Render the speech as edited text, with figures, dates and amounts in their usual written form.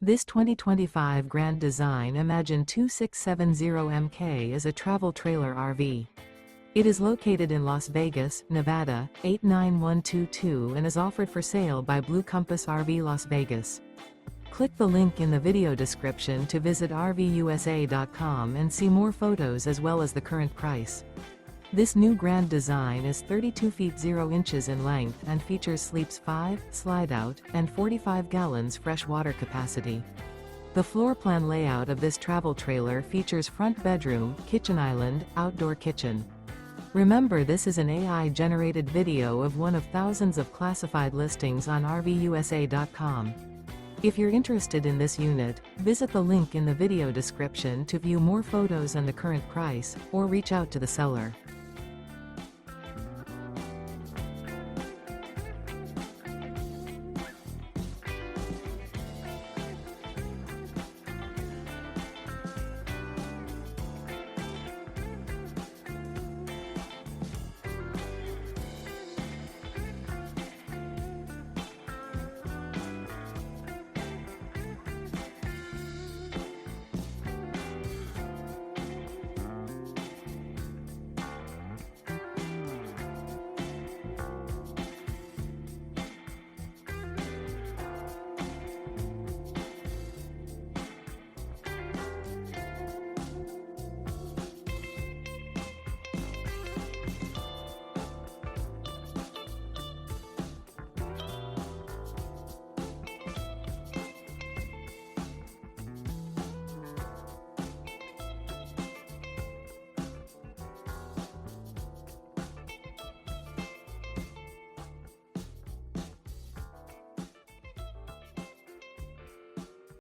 This 2025 Grand Design Imagine 2670MK is a travel trailer RV. It is located in Las Vegas, Nevada, 89122 and is offered for sale by Blue Compass RV Las Vegas. Click the link in the video description to visit RVUSA.com and see more photos as well as the current price. This new Grand Design is 32 feet 0 inches in length and features sleeps 5, Slideout, and 45 gallons fresh water capacity. The floor plan layout of this travel trailer features front bedroom, kitchen island, outdoor kitchen. Remember, this is an AI-generated video of one of thousands of classified listings on RVUSA.com. If you're interested in this unit, visit the link in the video description to view more photos and the current price, or reach out to the seller.